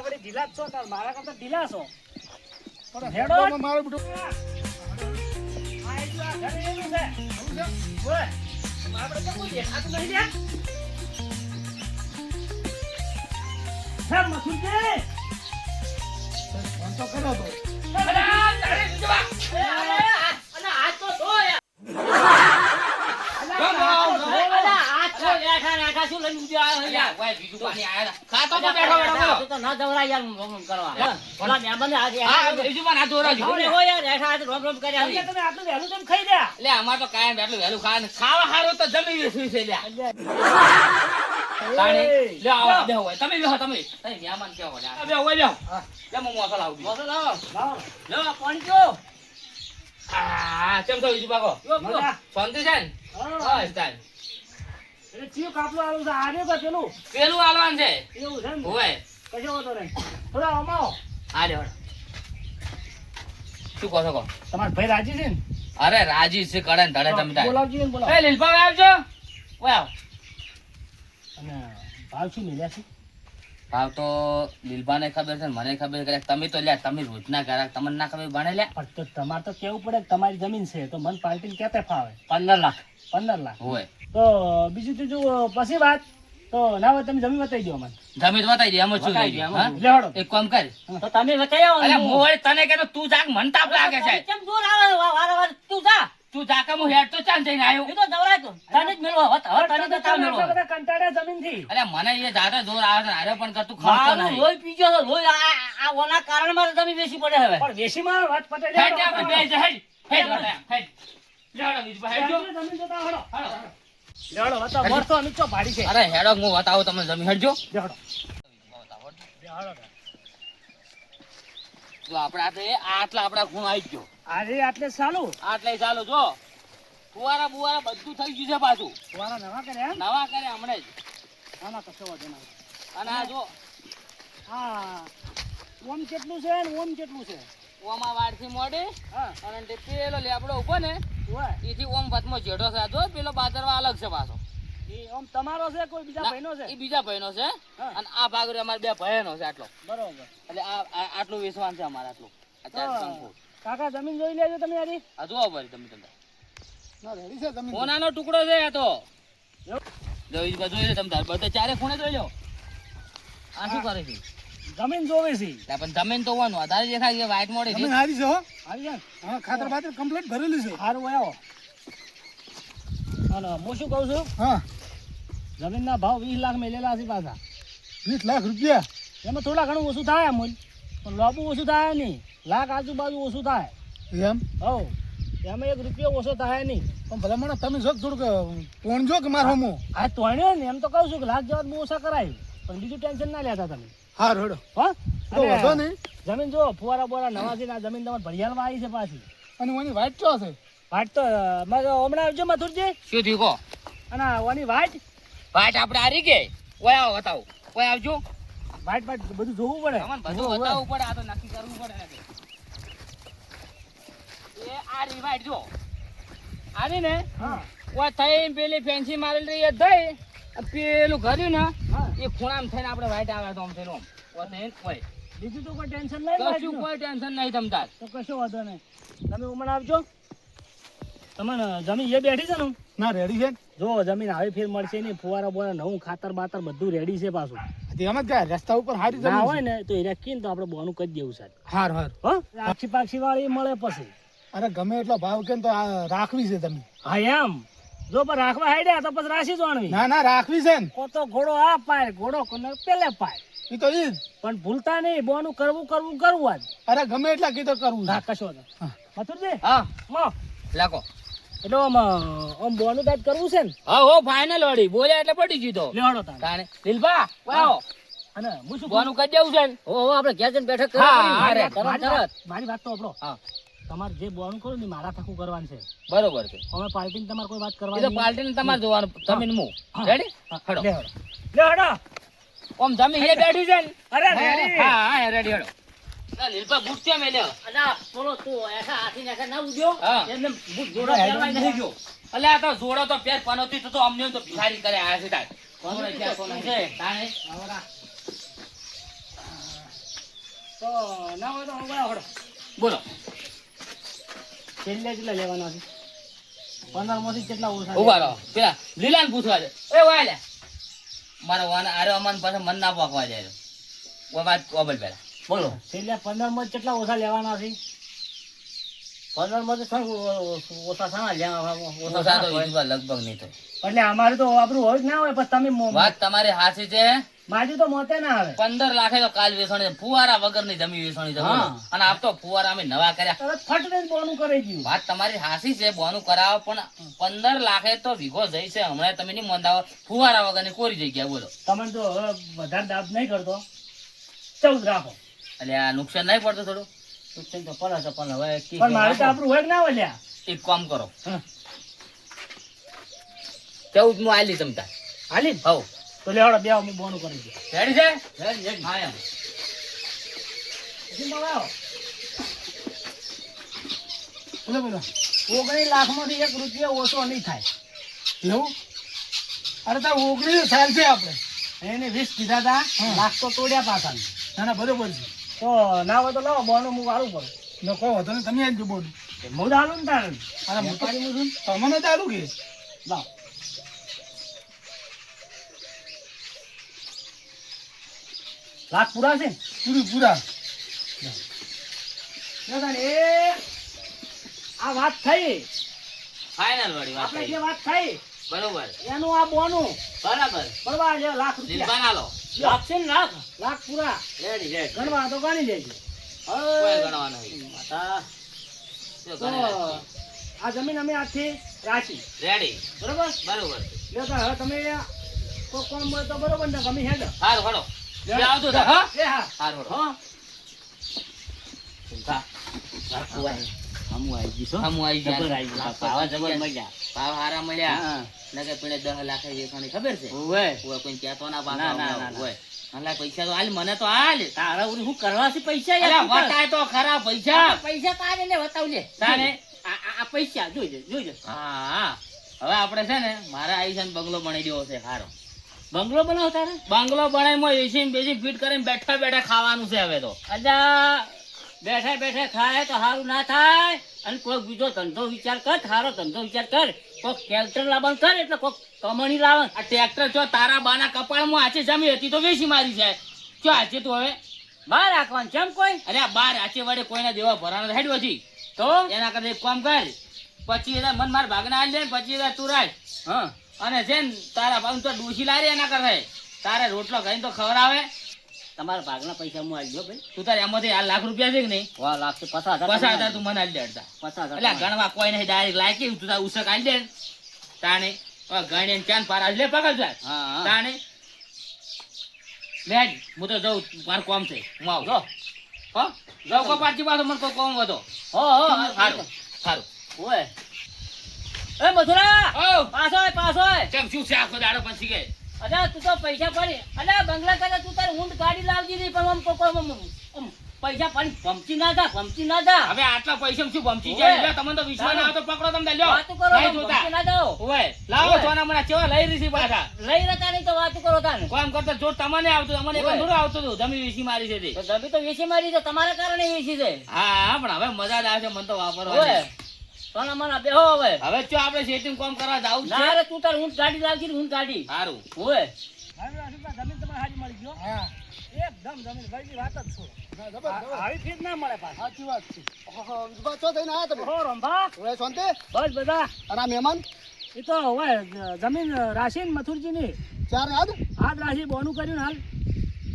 વળી ઢીલા જ છો તાર મારા કરતા ઢીલા છો પણ હેડો મારો બેટો આ એટલા ઘરે એનું છે ઓય આપણે તો કોઈ દેખાતું નહીં લ્યા હે મસુજી ફોન તો કરો તો અરે તારે જવા અને હાથ તો ધો યાર પેલું આલવાન છે એવું છે ને હોય કશો વાતો નહીં થોડા અમાવો હા રે શું કહો છો તમાર ભાઈ રાજી છે ને અરે રાજી છે કડે ધડે તમે બોલાવજો ને બોલાવ એ લીલભાઈ આવજો ઓય આવ અને ભાવ શું મિલ્યા છે ભાવ તો લીલભાને ખબર છે મને ખબર છે તમે તો લ્યા તમે રોજના ગ્રાહક તમને ના ખબર ભણે લ્યા પણ તો તમારે તો કેવું પડે તમારી જમીન છે તો મન પાર્ટી કેતે ફાવે 15 લાખ હોય તો બીજું ત્રીજું પછી વાત તો ના હોય તમે જમીન બતાવી દો મને જમીન બતાવી દે એમ શું લઈ દે લેવડો એક કામ કર તો તમે બતાવી આવો અરે મોય તને કે તું જાગ મન તાપ લાગે છે કેમ જોર આવે વારવાર તું જા કે હું હેડ તો ચાલ જઈને આવ્યો એ તો દવરાય તો તને જ મેળવો હવે તને તો તાવ મેળવો બધા કંટાળ્યા જમીન થી અરે મને એ જાતે જોર આવે છે અરે પણ તું ખર્ચો નહીં લોહી પીજો તો લોહી આ ઓના કારણે મારે તમે વેસી પડે હવે પણ વેસી માં વાત પટે હેડ આપણે બે જ હેડ લેવડો બીજ હેડ જો જમીન જોતા હડો લેવડો હતા મોરતો નીચો ભાડી છે અરે હેડો હું બતાવું તમને જમીન હેડજો લેવડો જો આપણે આટલા આપડા ખૂણ આવી ગયો આજે આટલે ચાલુ જો ફુવારા બુવારા બધું થઈ ગયું છે પાછું ફુવારા નવા કરે હમણે જ આના કશો વધે ના અને આ જો હા ઓમ કેટલું છે ને ઓમ કેટલું છે ઓમાં વાડથી મોડી અને પેલો લેબડો ઉભો ને એથી ઓમ વચમાં જેઠો છે જો પેલો બાદરવા અલગ છે પાછો એ ઓમ તમારો છે કોઈ બીજા ભાઈનો છે એ બીજા ભાઈનો છે અને આ ભાગ અમાર બે ભાઈનો છે આટલો બરોબર એટલે આ આટલું વેચવાન છે અમાર આટલું કાકા જમીન જોઈ લેજો તમે યારી આ જોવો ભાઈ તમે ના રેડી છે જમીન સોનાનો ટુકડો છે આ તો જોઈ લે તમે બધા ચારે ખૂણે જોઈ લો આ શું કરે છે જમીન જોવે છે પણ જમીન તો વાનું વધારે દેખાય છે વાઈટ મોડી જમીન હારી છે હો હારી છે હા ખાતર બાતર કમ્પ્લીટ ભરેલું છે હારું આવો અને હું શું કહું છું હા જમીનના ભાવ 20 લાખ મેલેલા છે પાછા 20 લાખ રૂપિયા એમાં થોડા ઘણું ઓછું થાય અમૂલ પણ લાંબુ ઓછું થાય નહીં લાખ આજુબાજુ ઓછું થાય એમ હો એમાં 1 રૂપિયો ઓછો થાય નહીં પણ ભલે મને તમે જો થોડુંક તોણજો કે મારો હું આ તોણ્યો ને એમ તો કહું છું કે લાખ જેવા બહુ ઓછા કરાય પણ બીજું ટેન્શન ના લેતા તમે હા રોડો હા વધો નહીં જમીન જો ફુવારા બોરા નવા છે આ જમીન તમારે ભરિયાળમાં આવી છે પાછી અને ઓની વાઈટ ચો છે વાઈટ તો હમણાં આવજો મથુરજી શું થયું કહો અને ઓની વાઈટ આપણે હારી ગઈ ઓય આવો બતાવો ઓય આવજો વાઈટ બધું જોવું પડે બધું બતાવવું પડે આ તો નક્કી કરવું પડે એ આ રી વાઈટ જો આની ને હા ઓય થઈ પેલી ફેન્સી મારેલી એ થઈ પેલું ઘર્યું ને એ ખૂણામાં થઈને આપણે વાઈટ આવે તો આમ થઈને ઓય બીજું તો કોઈ ટેન્શન નહીં કશું કોઈ ટેન્શન નહીં તમતાર તો કશો વાંધો નહીં તમે ઉમણ આવજો તમને જમીન એ બેઠી છે ને ના રેડી છે જો જમીન આવી ફેર મળશે નહીં ફુવારા બોરા નવું ખાતર બાતર બધું રેડી છે પાછું એમ જ કાંઈ રસ્તા ઉપર હારી જમીન હોય ને તો એ રાખીને તો આપણે બોનું કરી દેવું સાહેબ હાર હો આક્ષી પાક્ષી વાળી મળે પછી અરે ગમે એટલો ભાવ કે તો રાખવી છે તમે હા એમ જો પણ રાખવા હાડ્યા તો પછી રાશી જોણવી ના રાખવી છે ને કો તો ઘોડો આ પાય ઘોડો પેલે પાય એ તો ઈ પણ ભૂલતા નહીં બોનું કરવું આજ અરે ગમે એટલા કીધો કરવું હા કશો મથુરજી હા લાકો એટલે આમ બોનું દાદ કરવું છે ને હા હો ફાઇનલ વળી બોલ્યા એટલે પડી જીતો લેવડો તાણે દિલબા વાઓ અને હું શું બોનું કરી દેવું છે ને હો આપણે ઘેર જઈને બેઠક કરી તરત મારી વાત તો આપણો હા તમારે જે બોનું કરો ને મારા થકું કરવાનું છે બરોબર છે અમે પાર્ટીને તમારે કોઈ વાત કરવાની તો પાર્ટીને તમારે જોવાનું તમે મુ રેડી હડો લેવડો ઓમ જમી એ બેઠી છે ને અરે રેડી હા રેડી હડો ના લીલપા બૂટ કે મેલ્યો અલા બોલો તું એસા હાથી નાખા ના ઉડ્યો એમને બૂટ જોડો પહેરવાય નહીં ગયો અલે આ તો જોડો તો પેર પનોતી તો અમને તો ભિખારી કરે આયા છે તાર કોણ ક્યાં કોણ છે તાણે આવડા તો ના હોય તો હવે હળો બોલો છેલ્લે કેટલા લેવાના છે 15 માંથી કેટલા ઓછા ઉભા રહો પેલા લીલાને પૂછવા દે એ વાય મારો વાન આરે અમન પાસે મન ના પાકવા જાય ઓ વાત ઓબલ પેલા બોલો છેલ્લે 15 માં કેટલા ઓછા લેવાના છે 15 માંથી શું ઓછા સાના લેવા ઓછા તો ઈજવા લગભગ નહીં થાય એટલે અમારે તો આપણું હોય જ ના હોય પણ તમે વાત તમારી હાચી છે માજી તો મોતે ના આવે 15 લાખે તો કાલ વેસણી ફુવારા વગરની જમી વેસણી જમી હા. અને આપ તો ફુવારા અમે નવા કર્યા તરત ફટ દઈને બોનું કરી ગયું વાત તમારી હાસી છે બોનું કરાવો પણ 15 લાખે તો વીઘો જઈ છે હમણાં તમે નહીં મંદાવો ફુવારા વગરની કોરી જગ્યા બોલો તમને તો હવે વધારે દાબ નહીં કરતો 14 રાખો એટલે આ નુકસાન નહીં પડતું થોડું નુકસાન તો પડે છે પણ હવે પણ મારે તો આપણું હોય કે ના હોય લ્યા એક કામ કરો હા. 14 માં આલી તમતા હાલી હવ તો લેવડો બે અમે બોનું કરી દઈએ રેડી છે રેડી હા એમ પછી બોલાવો બોલો બોલો 19 લાખમાંથી 1 રૂપિયા ઓછો નહીં થાય એવું અરે તો 19 સાલ છે આપણે એને 20 કીધા હતા લાખ તો તોડ્યા પાછા ના ના બરોબર છે તો ના હોય તો લાવો બોનું હું વાળું પડે લોકો વધો ને તમે આવજો બોન હું ચાલું ને તારે અરે મોટાડી હું તમને ચાલુ કે લાવ લાખ પૂરા છે પૂરા એ આ વાત થઈ ફાઇનલ વાળી વાત આપણે થઈ જે વાત થઈ બરોબર એનું આ બોનું બરાબર બરાબર છે લાખ રૂપિયા દિલબાના લો લાખ છે ને લાખ પૂરા રેડી રેડી ગણવા તો ગણી લેજો કોઈ ગણવાનો નહીં માતા જો તો ગણે રાખી. આ જમીન અમે આથી રાખી રેડી બરોબર બરોબર લ્યો તો હવે તમે કોઈ કોમ હોય તો બરોબર ને ગમી હેડો હારું હળો જે આવતું હતા હા એ હા હારું હળો હા હમુ આવી ગયા ભાવ હારા મળ્યા નકે પેલે 10 લાખ વેચવાની ખબર છે ઓય કોઈ કહેતો ના પાછા ઓય અલા પૈસા તો હાલ મને તો હાલ તારા ઉરી હું કરવા છે પૈસા અલા વટાય તો ખરા પૈસા પૈસા કાઢે ને બતાવ લે તાને આ પૈસા જોઈ હા હવે આપણે છે ને મારા આઈ છે ને બંગલો બનાવી દેવો છે હારો બંગલો બનાવો તારે બંગલો બનાવીમાં એસી બેસી ફીટ કરીને બેઠા બેઠા ખાવાનું છે હવે તો અલ્યા બેઠા બેઠા ખાય તો સારું ના થાય અને કોઈ બીજો ધંધો વિચાર કર સારો ધંધો વિચાર કર કોઈક ટ્રેક્ટર લાવવાનું કર એટલે કોઈક કમાણી લાવવાનું આ ટ્રેક્ટર જો તારા બાના કપાળમાં આચે જમી હતી તો વેચી મારી જાય જો આજે તો હવે બહાર રાખવાનું કેમ કોઈ અરે આ બાર આચે વડે કોઈના દેવા ભરાના હેડ્યો હતી તો એના કરતા એક કામ કર 25,000 મન માર ભાગના આલી દે 25,000 તું રાખ હા અને છે ને તારા ભાગ તો ડૂસી લારી એના કરતા તારે રોટલો ખાઈને તો ખવડાવે તમારા ભાગના પૈસા હું આવી ગયો ભાઈ તું તારે એમાંથી આ લાખ રૂપિયા છે કે નહીં વાહ લાગશે 50,000 50,000 તું મને આલી દેડતા 50,000 એટલે ગણવા કોઈ નહીં ડાયરેક્ટ લાયકી તું તાર ઉસક આલી દે તાણે ગણે ચાન પાર આજ લે પકડ જાય હા હા તાણે બેજ હું તો જઉં મારું કામ છે હું આવું જો હો જાઉં કો પાછી પાછો મને કોઈ કામ હતો હો સારું સારું ઓય એ મથુરા ઓ પાછો આય કેમ શું છે આખો દાડો પછી કે અલ્યા તું તો પૈસા પડી અલ્યા બંગલા કરતા તું તારી ઊંટ ગાડી લાવજી નહીં પણ આમ પૈસા પડી ભમચી ના જા હવે આટલા પૈસા શું ભમચી ઓવે. જાય તમને તો વિશ્વાસ ના આવે તો પકડો તમને લ્યો વાતું કરો નહીં જોતા. ભમચી ના જાઓ ઓવે લાવો ઓવે. સોના મને કેવા લઈ રહી છે પાછા લઈ રહેતા નહીં તો વાતું કરો તાને કામ કરતા જો તમને આવતું અમને એક ઓવે. થોડું આવતું હતું જમી વીસી મારી છે તે. તો દબી તો વેચી મારી છે તમારા કારણે વેચી છે હા પણ હવે મજા જ આવે છે મને તો વાપરવા ઓય સોના મના બેહો હવે હવે જો આપણે સેટિંગ કામ કરવા જાવું છે ના રે તું તાર ઊંટ ગાડી લાવજી ને ઊંટ ગાડી સારું ઓય જમીન તમારે હારી મળી ગયો હા એકદમ જમીન ભાઈની વાત જ છો આવી ફીટ ના મળે પાછું સાચી વાત છે ઓહો ચો થઈને આયા તમે હો રંભા ઓય શાંતિ બસ બધા અને આ મહેમાન એ તો હવે જમીન રાશી ને મથુરજી ની ચાર યાદ આજ રાશી બોનું કર્યું ને હાલ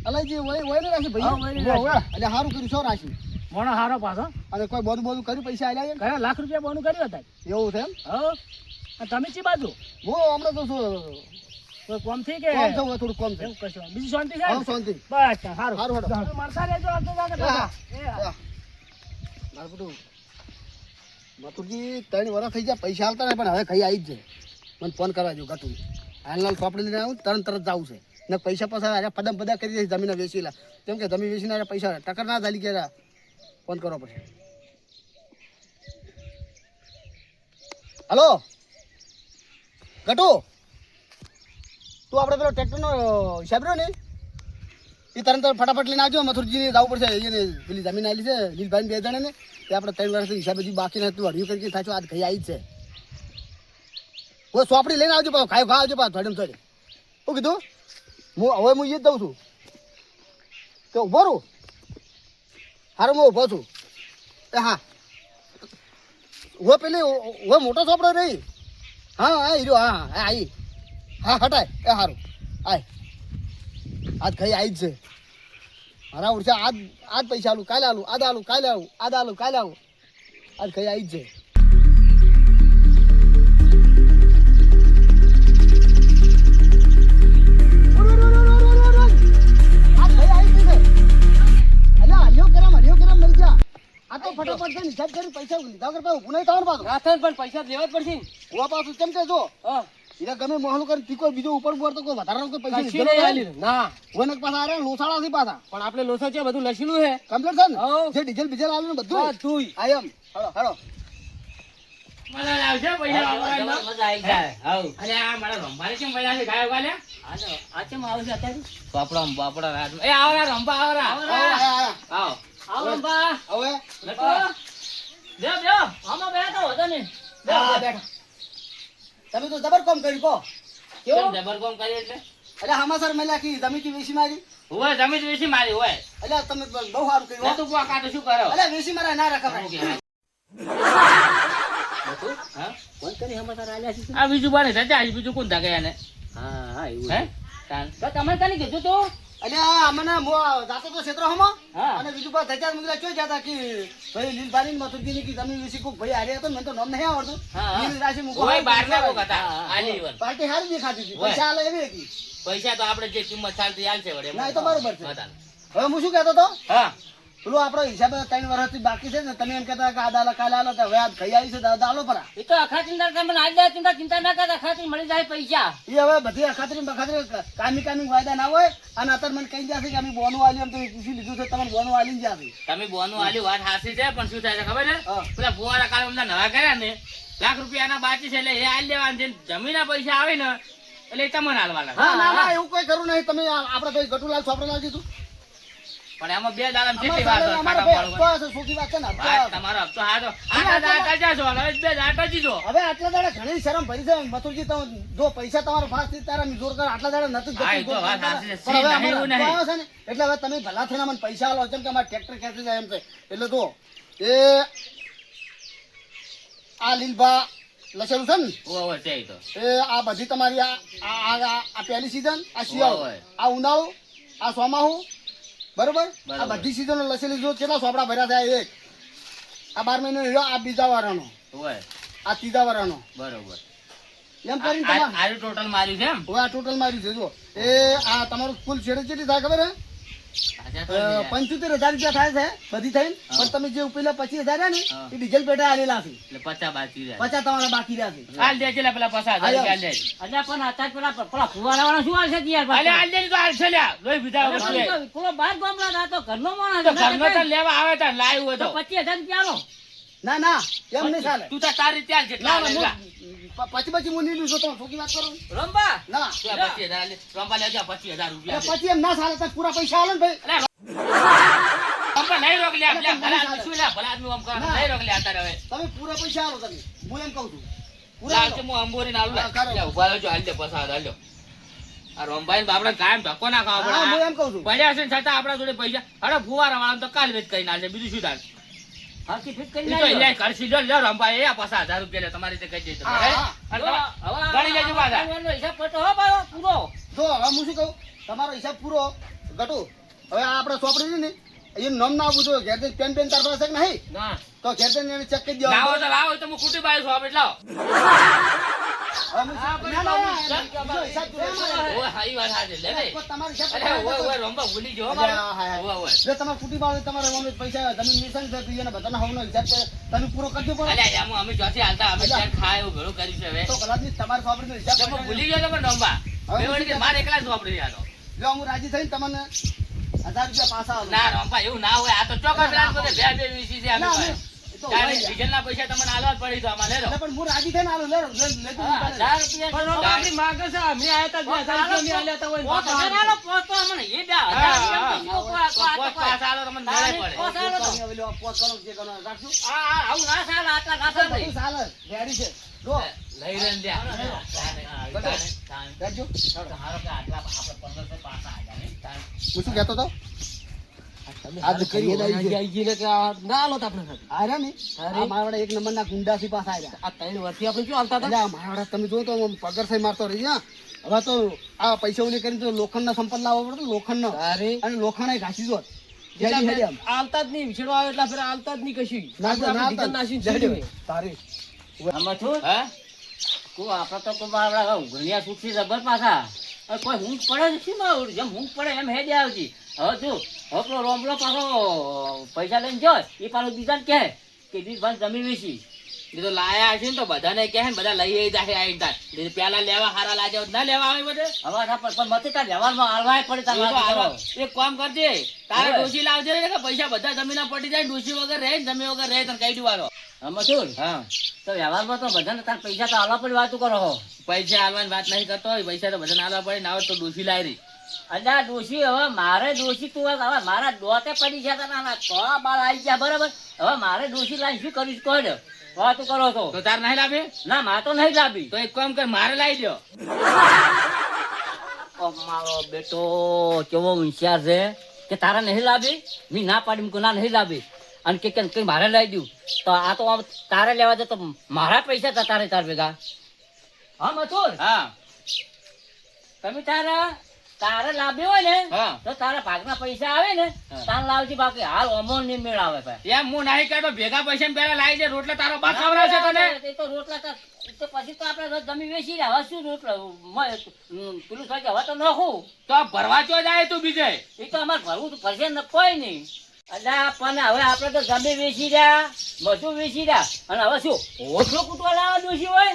અલાજી ઓય ને રાશી હા, ઓય ને ભાઈ રાશી. એટલે સારું કર્યું છો રાશી મોણો હારો પાછો અને કોઈ બોનું બોનું કર્યું પૈસા આલ્યા એમ? કયા લાખ રૂપિયા બોનું કર્યું હતા એવું છે એમ હો અને તમે ચી બાજુ હું હમણાં તો શું કોઈ કોમ થી કે કોમ થયું થોડું કોમ એવું થયું કશું બીજી શાંતિ છે હા ને? શાંતિ બસ સારું સારું હેડો. મળતા રહેજો આવતો જાગે હા. એ હા. મારું બધું મથુરજી 3 વર્ષ થઈ ગયા પૈસા આવતા ને પણ હવે ખાઈ આવી જ છે મને ફોન કરવા જો ગટુ હાલ ચોપડી લઈને આવું તરત જવું છે ને પૈસા પાછા આજે પદમ પદા કરી દે જમીન વેચીલા કેમ કે જમીન વેચીને આજે પૈસા ટકર ના ચાલી ગયા ફોન કરો પછી હલો ગટુ તું આપણે પેલો ટ્રેક્ટરનો હિસાબ રહ્યો ને એ તરત ફટાફટ લઈને આવજો. મથુરજીને જવું પડશે. એને પેલી જમીન આવેલી છે લીલભાઈ બે જણે ને તે આપણે 3 વર્ષથી હિસાબે હજી બાકી નથી. તું હળ્યું કરી થાચો આજ ખાઈ આવી જ છે. હું સોપડી લઈને આવજો પાછો ખાઈ આવજો પાછો થોડે થોડે. શું કીધું? હવે હું એ જ દઉં છું કે ઉભો રહું. હારું હું ઉભો છું. એ હા હવે પેલી હવે મોટો સોપડો રહી. હા હા હીરો હા હા આવી હા હટાય. એ સારું આય આજ ખાઈ આવી જ છે. મારા ઉડશે આજ પૈસા આલું કાલે આલું આજ આલું કાલે આવું આજ આલું કાલે આવું આજ ખાઈ આવી જ છે. ફટાફટ છે હિસાબ કરી પૈસા લીધા વગર પાછું ગુનાઈ થવાનું પાછું. ના થાય પણ પૈસા લેવા જ પડશે ને. ઉવા પાછું કેમ કે જો હા એટલે ગમે મોહલું કરી તીકો બીજો ઉપર તો કોઈ વધારાનો કોઈ પૈસા કશું લીધેલો નહીં નહીં. આલ્યું. ના ઓને પાછા આરે લોસાડા થી પાછા પણ આપણે લોસા છે બધું લખેલું છે. કમ્પ્લીટ છે ને હઉ. જે ડીઝલ બીજલ આલ્યું ને બધું બધું આઈ એમ હેડો હેડો મજા આવશે પૈસા વાપરવામાં. મજા આવી જાય. હાઉ. અરે આ મારા રંભાને કેમ પૈસા છે ગાયો ગાલે આ કેમ આવશે અત્યારે? બાપડા રાત એ આવરા રંભા આવરા આવો આવો રંભા. હવે લટો. બે આમાં બે તો હતો ને. હા, બેઠા તમે તો જબર કામ કર્યું કો કેમ કેવું જબર કોમ કરી એટલે એટલે હમાસર મેલા કી જમી કી વેસી મારી હોય જમીન વેચી મારી હોય એટલે તમે બહુ સારું લે કર્યું હો. તું કાકા તો શું કરો એટલે વેસી મારા ના રખાય. હા ફોન કરી સમાચાર આલ્યા છે. આ બીજું બને સજા બીજું કોણ ધાગે એને હા હા એવું હે છે. તાન તો તમે તને કીધું તું? એટલે મને જાતો તો ક્ષેત્ર હમો હા. અને બીજું પાછ ધજા મુગલા ચોઈ જતા કે ભાઈ લીલબાની ને મથુરજીની કી જમીન વેસી કોક ભાઈ હારે હતો ને મને તો નામ નહીં આવડતું. હા, હા. લીલ રાશિ મુકો હોય બાર ના કોક હતા હા, આલી ઈવન. પાર્ટી હારી દેખાતી હતી હોય. પૈસા આલે એવી હતી. પૈસા તો આપણે જે કિંમત ચાલતી આલશે વડે ના, એ તો બરોબર છે. બતાન. હવે હું શું કહેતો હતો હા પેલું આપણો હિસાબ 3 વર્ષથી બાકી છે ને તમે એમ કહેતા કે આ દાલા કાલે આલો તો હવે આ ખાઈ આવી છે દાલો પરા એ તો અખા ચિંતા કરે પણ આજે ચિંતા ના કરતા અખાથી મળી જાય પૈસા. એ હવે બધી અખાતરી બખાતરી કામી વાયદા ના હોય અને અત્યારે મને કહી જશે કે અમે બોનું આલ્યું એમ તો પૂછી લીધું છે તમને બોનું આલી જશે. તમે બોનું આલ્યું વાત હાસી છે પણ શું થાય છે ખબર છે હા. પેલા ફુવારા કાલે અમને નવા કર્યા ને ₹1,00,000 બાકી છે એટલે એ આલી દેવાના છે જમીનના પૈસા આવે ને એટલે એ તમને આલવાના છે. હા ના ના એવું કોઈ કરવું નહીં. તમે આપણે ભાઈ ગટુલાલ ચોપડાલાલ કીધું પણ એમાં 2 દાડામાં અમારે કેટલી વાત હોય, અમારે કાકા ભાઈ પાડવા. હપ્તો હશે, સોખી વાત છે ને હપ્તો વાત હશે. તમારો હપ્તો હાથો આટલા દાડા જશો હવે 2 દાડા જીજો હવે આટલા દાડા ઘણી શરમ ભરી છે મથુરજી. તમે જો પૈસા તમારો ફાસ્ટ તારા જોર કર આટલા દાડા નથી હા, એ જતું, તો વાત સાચી છે. પણ હવે નહીં, એવું અમારે નહીં. હપ્તો આવ્યો છે ને એટલે હવે તમે ભલા થઈને મને પૈસા આલો કેમ કે અમારે ટ્રેક્ટર ખેંચી જાય એમ છે. એટલે જો એ આ લીલભા લસેલું છે ને ઓવે તે તો એ આ બધી તમારી આ પહેલી સીઝન આ શિયાળો હોય. આ ઉનાળો આ ચોમાહુ બરોબર આ બરોબર. બધી સીઝનો લસેલી જો કેટલા સોપડા ભર્યા થયા એક આ 12 મહિનો રહ્યો આ બીજા વાળાનો ઓવે આ ત્રીજા વાળાનો બરોબર એમ કરીને તમારે આરું ટોટલ માર્યું છે એમ હવે આ ટોટલ માર્યું છે જો એ આ તમારું કુલ છેડે કેટલી થાય ખબર હે આજે તો યાર. 75,000 રૂપિયા થાય છે બધી થઈને હા. પણ તમે જે પેલા 25,000 રહ્યા ને હા. એ ડીઝલ પેટા આલેલા છે એટલે 50 બાકી રહે 50 તમારા બાકી રહ્યા છે હાલ દે છે લે પેલા 50,000 આયો. હાલ દે અલ્યા પણ અત્યારે પેલા ફુવારાવાળા શું હાલશે કે યાર અલે હાલ દે તો હાલ છે લ્યા લોહી પીધા અરે વગર પણ લે. ઈ તો પેલો બાર ગામનો હતો, ઘરનો માણસ તો હતો. ઘરનો તો લેવા આવે તો લાવ્યું હોય તો તો 25,000 રૂપિયા આલો. ના ના એમ નહીં ચાલે તું તો તારી ત્યાં જેટલા ના હાલે જા. પછી હું નહીં લીધું તમે ખોટી વાત કરો રંભા ના તું આ 25,000 હાલ દે. રંભા લેજો 25,000 રૂપિયા દે. પછી એમ ના ચાલે તો પૂરા પૈસા આલો ને ભાઈ અલે રંભા નહીં રોક લ્યા લ્યા, ભલા આદમી શું લ્યા ભલા આદમી આમ કરે ના. નહીં રોક લ્યા અત્યારે હવે તમે પૂરા પૈસા આલો તમે હું એમ કહું છું પૂરા લાવ આલો. છે હું અંબોરી ના આલું હા, કરો. લ્યા ઉભા રહેજો હાલ દે 50,000 હાલ દો. આ રંભાઈ ને બાપડા કાયમ ધક્કો ના ખાવા હા, હું પડે એમ કહું છું પડ્યા છે ને છતાં આપણા જોડે પૈસા અરે ફુવારા વાળા તો કાલ વેચ કરીને આલશે બીજું શું થાય હરખી ફિટ કરી ઈ તો નાખજો. ઈલાય કરશી જો લ્યો રંભાઈ એ 50,000 રૂપિયા લે તમારી રીતે કહી દેજો હા, હે? હા. અને જો, તમારે હવે ગણી લેજો પાછા. આ હિસાબ કરતો હો ભાઈ પૂરો. જો હવે હું શું કહું તમારો હિસાબ પૂરો ગટુ હવે આ આપણે સોપડી છે ને એનું નામ ના આપવું જોઈએ ઘેર જઈને પેન તાર પાસે છે કે નહીં ના તો ઘેર જઈને એને ચેક કરી લાવો દેવાનું તો લાવો તો હું કુટી બાઈ છું આપણે લાવો હવે હું હા, ના, ના, ના, ચાલ. બીજો હિસાબ જોઈએ. ઓય હા ઈ વાત સાચી લે રે તમારો હિસાબ અરે ઓય ઓય રંભા ભૂલી ગયો અરે, મારે હા, હા. ઓય ઓય જો તમારે કુટી બાળે તમારે ઓમે પૈસા જમીન નિશાન છે તો એને બધાના હવનો હિસાબ છે તમે પૂરો કરજો પણ અલ્યા યાર અમે જોથી હાલતા અમે ત્યાં ખાય એવું ઘણું કર્યું છે હવે તો કલાકની તમારે સોપડીનો હિસાબ તમે કરજો. ભૂલી ગયો તો પણ રંભા હવે બે વળી કે મારે એકલા જ વાપરી આલો જો હું રાજી થઈને તમને 1000 રૂપિયા પાછા આલું. ના રંભા એવું ના હોય આ તો ચોક્કસ રાત બધે બે વીસી છે ના, આપણે એ તો ત્યારે હોય યાર. ડીઝલના પૈસા તમને આલવા જ પડી તો આમાં લે લો એટલે પણ હું રાજી થઈને આલું લે લેતો હા, 1000 રૂપિયા પણ તો આપણી પોત હજાર આલો, પોત હજાર આલો, પોત તો અમને એ 2,000 રૂપિયા તમને નાળે પડે. ઓ, ચાલો તો. હવે લ્યો, પોત કરો જે કરો રાખજો આવું ના ચાલે, આટલા ના ચાલે. બધું ચાલે રેડી છે જો લઈ રે ને ત્યાં. રાખજો હારો કે આટલા આપણે 1500 પાછા આવ્યા ને. હું શું કહેતો હતો આજ કરીએ ના હાલો તો આપણે આર્યા ને આ મારવાડા એક નંબરના ગુંડાસી પાસે આવ્યા આ 3 વર્ષથી આપણે શું હાલતા હતા એટલે આ મારવાડા તમે જો તો આમ પગર થઈ મારતો રહી હા હવે તો આ પૈસાઓને કરીને તો લોખંડના સંપલ લાવવો પડતો લોખંડનો અરે અને લોખંડ ઘાસી જો એટલે આપણે હાલતા જ નહીં વિછેડો આવે એટલે આપણે હાલતા જ નહીં કશું આપણે ડીઝલ નાખીને છોડી તારી આમાં છું હા? તું આપણે તો કોઈ આપણા ઊંઘણિયા છૂટથી જબર પાછા હવે કોઈ ઊંઘ પડે છે શું માં જેમ ઊંઘ પડે એમ હેડે આવતી હવે તું હવે પેલો રોમલો પાછો પૈસા લઈને જો એ પાછો બીજાને કહે કે દીદભાઈ જમી વેચી એ તો લાયા હશે ને તો બધાને કહે ને બધા લઈ જાય આવીને તાર. એ પેલા લેવા હારા લાગ્યા હોત ના લેવા આવે બધે. હવે પણ મતે તાર વ્યવહારમાં હાલવાય પડે તાર એ તો વાત હાલો. કરો. એક કામ કરજે તારે હવે. ડોશી લાવજે ને કે પૈસા બધા જમીન પડી જાય ડોશી વગર રહે ને જમી વગર રહે તને કહી દેવાનો. આમાં શું હા તો વ્યવહારમાં તો બધાને તાર પૈસા તો હાલવા પડે વાતું કરો હો પૈસા હાલવાની વાત નહીં કરતો હોય પૈસા તો બધાને હાલવા પડે ના હોય તો ડોશી લાવી રહી. અલ્યા ડોશી હવે મારે ડોશી તું હવે મારા દોતે પડી ગયા તા ના તો બાળ આવી ગયા બરાબર હવે મારે ડોશી લાવી શું કરીશ કહો વાતું કરો છો તો તાર નહીં લાવે ના મારે તો નહીં લાવી તો એક કામ કર મારે લાવી દો. મારો બેટો કેવો હોશિયાર છે કે તારા નહીં લાવી મી ના પાડી કે ના નહીં લાવી અને કે કઈ મારે લઈ દઉં તો આ તો આમ તારે લેવા દે તો મારા પૈસા તા તારે તાર ભેગા હા મથુર હા તમે તારે લાવ્યો હોય ને હા તો તારા ભાગના પૈસા આવે ને હા. તાર લાવજી બાકી હાલ અમો ની મેળ આવે ભાઈ એમ હું નહીં કરતો ભેગા પૈસા પેલા લાવી દે રોટલા તારો બાપ ખવડાવશે તને. એ તો રોટલા તો પછી તો આપણે જમી વેચી રહ્યા હવે શું રોટલા પેલું થાય કે હવે તો નખું તો આ ભરવા ચો જાય તું બીજે. એ તો અમારે ભરવું તો પડશે ને કોઈ નહીં અલ્યા પણ હવે આપણે તો જમી વેચી રહ્યા બધું વેચી રહ્યા અને હવે શું ઓછો કૂટવા લાવવા દોશી હોય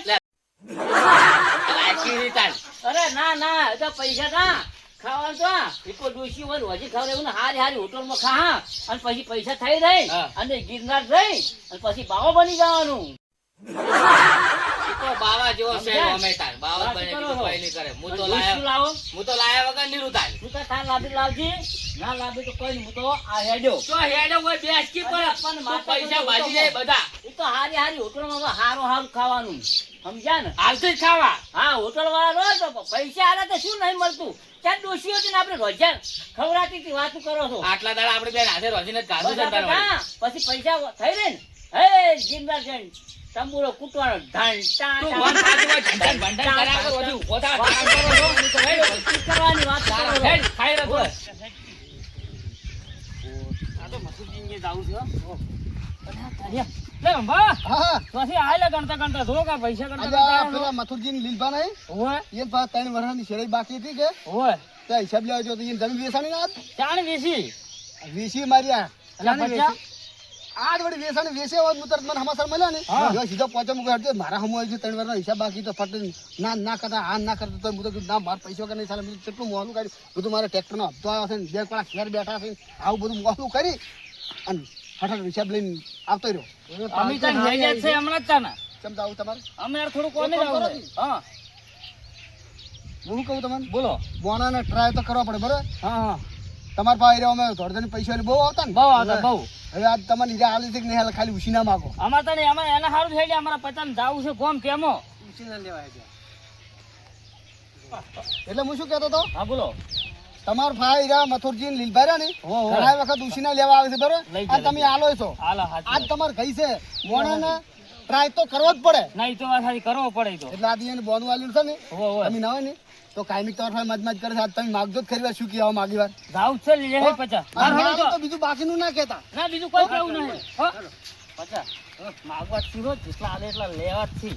લાયકી નહીં તાર. અરે ના એ તો પૈસા ના ખાવાનું તો એ તો ડોશી હોય હજી ખાવડાવું ને હારી હોટલમાં ખા અને પછી પૈસા થઈ રહી હા. અને ગિરનાર રહી અને પછી બાવો બની જવાનું ઈ તો બાવા જેવો છે સમજ્યા? અમે તાર. બાવા વાત બને કરો બીજું છો. કોઈ નહીં કરે. હું અને તો ડોશી લાયા લાવો વગર નહીં રૂતાય. તું તો તાર લાવજી ના લાવી તો કોઈ નહીં હું તો આ હેડ્યો તો હેડે હોય બેસકી પર પણ તું માથે પૈસા તો ભાજી જાય બધા. એ તો હારી હોટલમાં હારું ખાવાનું સમજ્યા ને હાલથી જ ખાવા. હા હોટલ વાળા રહો તો પૈસા આલે તો શું નહીં મળતું ત્યાં ડોશીઓ છે ને આપણે રોજા ખવડાતી હતી વાતું કરો છો આટલા દાડા આપણે બેન હાથે રોજીને જ ખાધું બસ છે આપણે તાર વાળી. હા, પછી પૈસા થઈ રહે ને હે જિંદા જણ તંબુરો કૂટવાનો ઢાંટા તું મન થાતું હોય ઢંઢન ભંઢન કર્યા વગર રોજી ઊભો થા. કામ કરો છો. હું તો હેડ. કરવાની વાત કરો તારા છો. હેડ, ખાઈ રહો તું. આ તો મસૂદજીને જાવું છે હો. લે અંબા હા પછી આયલા ગણતા જો કે પૈસા આજે આ પેલા મથુરજી લીલભા નહીં હોય એ પાછા 3 વર્ષની શેરી બાકી હતી કે હોય તો હિસાબ લેવા જો તો એ જમીન વેસાણી ના ચાણ વેસી વેસી માર્યા અલા પચા આજ વળી વેસાણી વેસે હોત હું તરત મને હમાસર મળ્યા ને હા. એવા સીધો પહોંચે મૂકે હટજો મારા હમો આવી 3 વર્ષનો હિસાબ બાકી તો ફટ ના કરતા આ ના કરતા તો હું તો કીધું ના મારા પૈસા કે નહીં સાલે મેં કેટલું મોહલું કાઢ્યું બધું મારા ટ્રેક્ટરનો હપ્તો આવ્યો છે ને બે કલાક ઘેર બેઠા છે આવું બધું મોહલું કરી અને ફટાફટ હિસાબ લઈને આવતો રહ્યો અમે તને લઈ જાય છે હમણાં જ તાના ચમ આવું તમારે અમે યાર થોડું કોને એક કામ જાવ કરો છે હા હું શું કહું તમને બોલો બોનાને ટ્રાય તો કરવા પડે બરાબર હા તમારા પાસે રહ્યો અમે થોડા પૈસા બહુ આવતા ને બહુ આવતા બહુ હવે આજ તમારે નીચે હાલી છે કે નહીં હાલે ખાલી ઉછી ના માગો અમારે તને અમે એના સારું થઈ ગયા અમારા પચાસ જાવું છે કોમ કેમો એટલે હું શું કહેતો હતો હા બોલો તમારા ભાઈ રહ્યા મથુરજી ને લીલભાઈ રહ્યા ને હો, હો. ઘણા વખત ઉછીના લેવા આવે છે બરોબર લઈ અને જાય, તમે આલો છો હાલો હાચી આજ વાત. તમારે ગઈ છે મોણાને ટ્રાય તો કરવો જ પડે ના ઈ તો વાત સાચી કરવો પડે ઈ તો એટલે આદિ એને બોનું આલ્યું છે ને હો હો તમે ના હોય ને તો કાયમિક તમારા ભાઈ મજમાજ કરે છે આજ તમે માગજો જ ખરી વાર શું કહેવા માગી વાર જાવું જ છે લઈ જાય પચાસ અને ના તો બીજું બાકીનું ના કહેતા ના બીજું કોઈ કેવું નહીં હો પચાસ માગવા જ છું જેટલા આલે એટલા લેવા જ છે